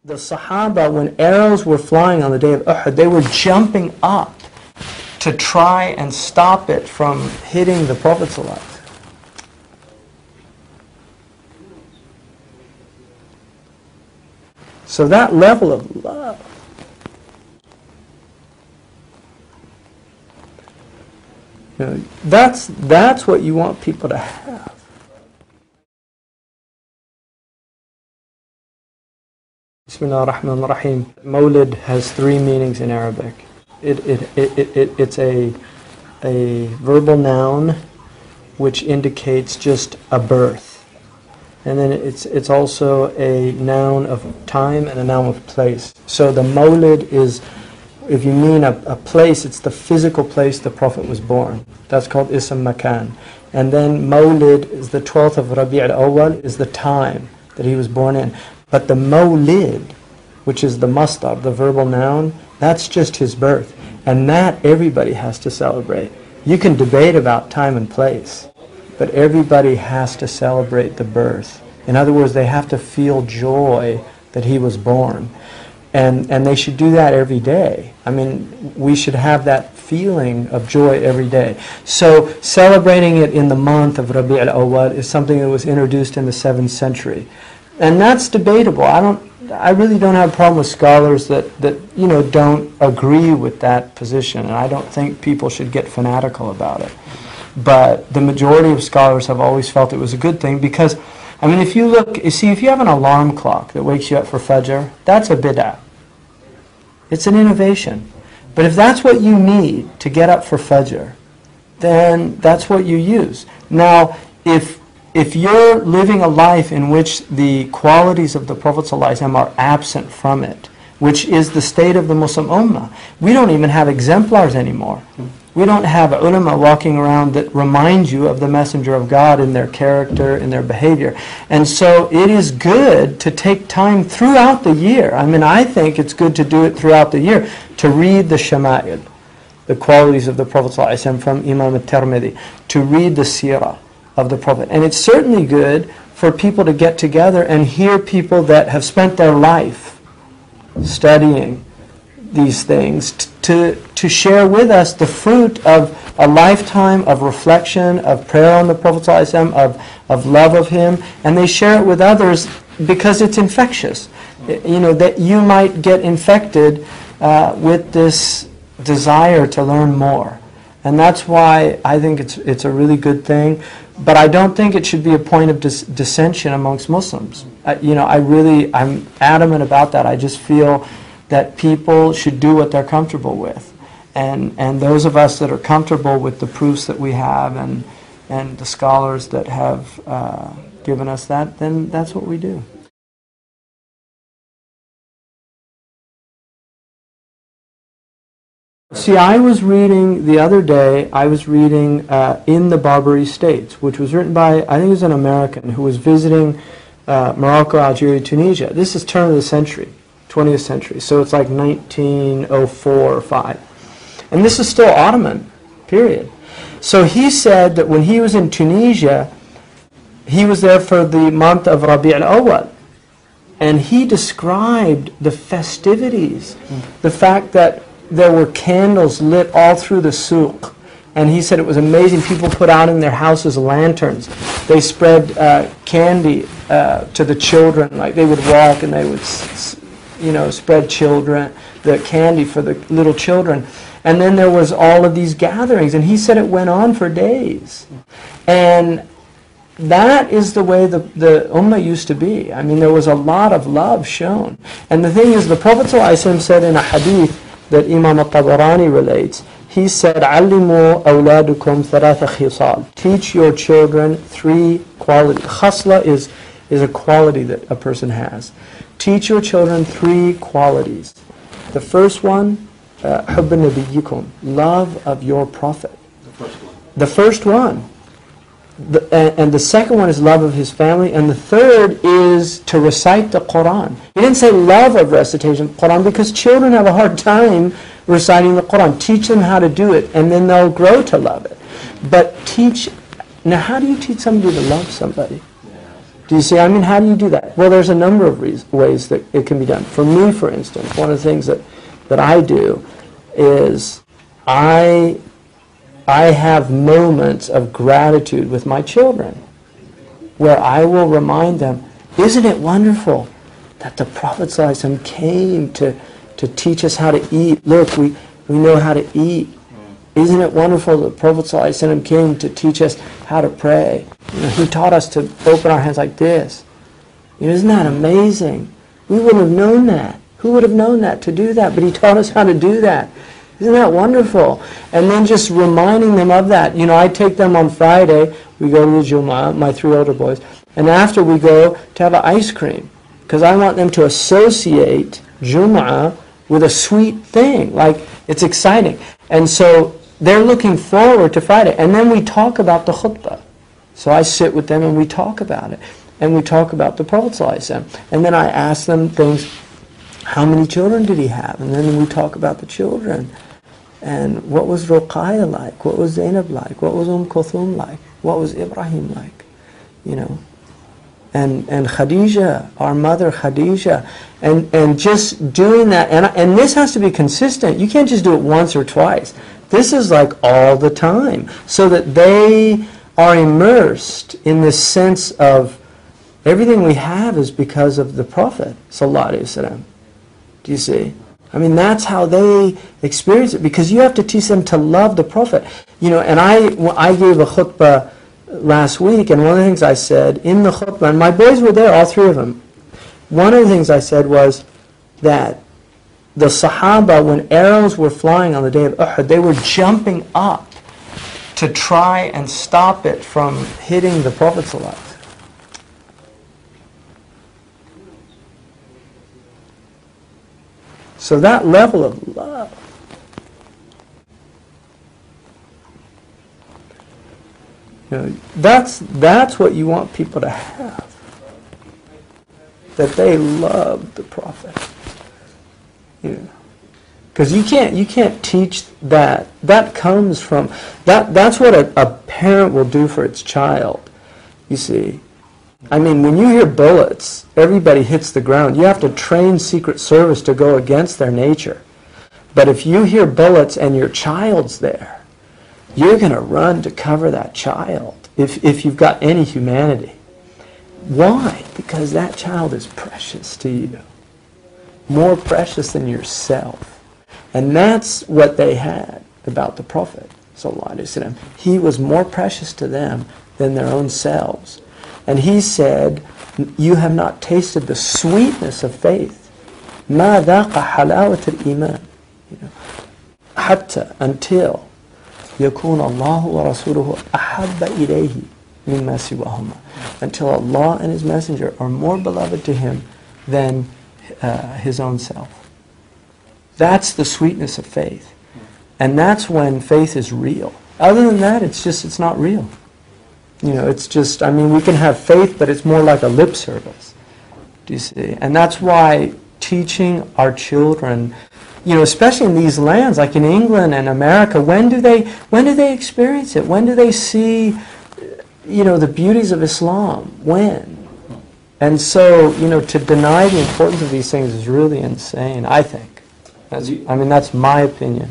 The Sahaba, when arrows were flying on the day of Uhud, they were jumping up to try and stop it from hitting the Prophet ﷺ. So that level of love. You know, that's what you want people to have. Bismillah ar-Rahman ar-Rahim. Maulid has three meanings in Arabic. It's a verbal noun which indicates just a birth. And then it's also a noun of time and a noun of place. So the Maulid is, if you mean a place, it's the physical place the Prophet was born. That's called Ism Makan. And then Maulid is the 12th of Rabi' al-Awwal, is the time that he was born in. But the Maulid, which is the masdar, the verbal noun, that's just his birth. And that everybody has to celebrate. You can debate about time and place, but everybody has to celebrate the birth. In other words, they have to feel joy that he was born. And they should do that every day. I mean, we should have that feeling of joy every day. So celebrating it in the month of Rabi' al-Awwal is something that was introduced in the 7th century. And that's debatable. I really don't have a problem with scholars that don't agree with that position, and I don't think people should get fanatical about it. But the majority of scholars have always felt it was a good thing because, I mean, if you have an alarm clock that wakes you up for Fajr, that's a bid'ah. It's an innovation. But if that's what you need to get up for Fajr, then that's what you use. Now, if you're living a life in which the qualities of the Prophet ﷺ are absent from it, which is the state of the Muslim Ummah, we don't even have exemplars anymore. We don't have ulama walking around that remind you of the Messenger of God in their character, in their behavior. And so it is good to take time throughout the year. I mean, I think it's good to do it throughout the year, to read the Shama'il, the qualities of the Prophet ﷺ from Imam al-Tirmidhi, to read the Seerah of the Prophet. And it's certainly good for people to get together and hear people that have spent their life studying these things to share with us the fruit of a lifetime of reflection, of prayer on the Prophet ﷺ, of love of him, and they share it with others because it's infectious. You know, that you might get infected with this desire to learn more. And that's why I think it's a really good thing. But I don't think it should be a point of dissension amongst Muslims. I'm adamant about that. I just feel that people should do what they're comfortable with. And those of us that are comfortable with the proofs that we have and the scholars that have given us that, then that's what we do. See, I was reading the other day, In the Barbary States, which was written by, I think it was an American, who was visiting Morocco, Algeria, Tunisia. This is turn of the century, 20th century, so it's like 1904 or 5. And this is still Ottoman, period. So he said that when he was in Tunisia, he was there for the month of Rabi' al-Awwal. And he described the festivities, the fact that there were candles lit all through the souk. And he said it was amazing. People put out in their houses lanterns. They spread candy to the children. Like they would walk and they would, spread the candy for the little children. And then there was all of these gatherings. And he said it went on for days. And that is the way the Ummah used to be. I mean, there was a lot of love shown. And the thing is, the Prophet ﷺ said in a hadith that Imam al-Tabarani relates, he said, "Allimu awladukum thalatha khisal." Teach your children 3 qualities. Khasla is a quality that a person has. Teach your children 3 qualities. The first one, hubb nabiyyikum, love of your Prophet. The first one. And the second one is love of his family, and the third is to recite the Quran. He didn't say love of recitation of the Quran because children have a hard time reciting the Quran. Teach them how to do it, and then they'll grow to love it. But now how do you teach somebody to love somebody? Do you see? I mean, how do you do that? Well, there's a number of ways that it can be done. For me, for instance, one of the things that I do is I have moments of gratitude with my children where I will remind them, isn't it wonderful that the Prophet ﷺ came to teach us how to eat? Look, we know how to eat. Isn't it wonderful that the Prophet ﷺ came to teach us how to pray? He taught us to open our hands like this. Isn't that amazing? We wouldn't have known that. Who would have known that to do that? But he taught us how to do that. Isn't that wonderful? And then just reminding them of that. I take them on Friday. We go to the Jumu'ah, my 3 older boys. And after we go to have an ice cream. Because I want them to associate Jumu'ah with a sweet thing. Like, it's exciting. And so they're looking forward to Friday. And then we talk about the khutbah. So I sit with them and we talk about it. And we talk about the Prophet ﷺ. And then I ask them things, how many children did he have? And then we talk about the children. And what was Ruqayya like? What was Zainab like? What was Kulthum like? What was Ibrahim like? And Khadija, our mother Khadija. And just doing that. And this has to be consistent. You can't just do it once or twice. This is like all the time. So that they are immersed in this sense of everything we have is because of the Prophet sallallahu alaihi wasallam. Do you see? I mean, that's how they experience it, because you have to teach them to love the Prophet. And I gave a khutbah last week, and one of the things I said in the khutbah, and my boys were there, all 3 of them. One of the things I said was that the Sahaba, when arrows were flying on the day of Uhud, they were jumping up to try and stop it from hitting the Prophet sallallahu alaihi wasallam. So that level of love, that's what you want people to have. That they love the Prophet. Because you can't teach that. That comes from that's what a parent will do for its child. You see. I mean, when you hear bullets, everybody hits the ground. You have to train Secret Service to go against their nature. But if you hear bullets and your child's there, you're going to run to cover that child if you've got any humanity. Why? Because that child is precious to you. More precious than yourself. And that's what they had about the Prophet sallallahu alaihi wasallam. He was more precious to them than their own selves. And he said, you have not tasted the sweetness of faith. مَا ذَاقَ حَلَاوَةَ الْإِيمَانِ حَتَّى until يَكُونَ اللَّهُ وَرَسُولُهُ أَحَبَّ إِلَيْهِ مِمَّا سِوَاهُمَا. Until Allah and His Messenger are more beloved to him than his own self. That's the sweetness of faith. And that's when faith is real. Other than that, it's not real. It's just, I mean, we can have faith, but it's more like a lip service. Do you see? And that's why teaching our children, especially in these lands, like in England and America, when do they experience it? When do they see, the beauties of Islam? When? And so, to deny the importance of these things is really insane, I think. That's my opinion.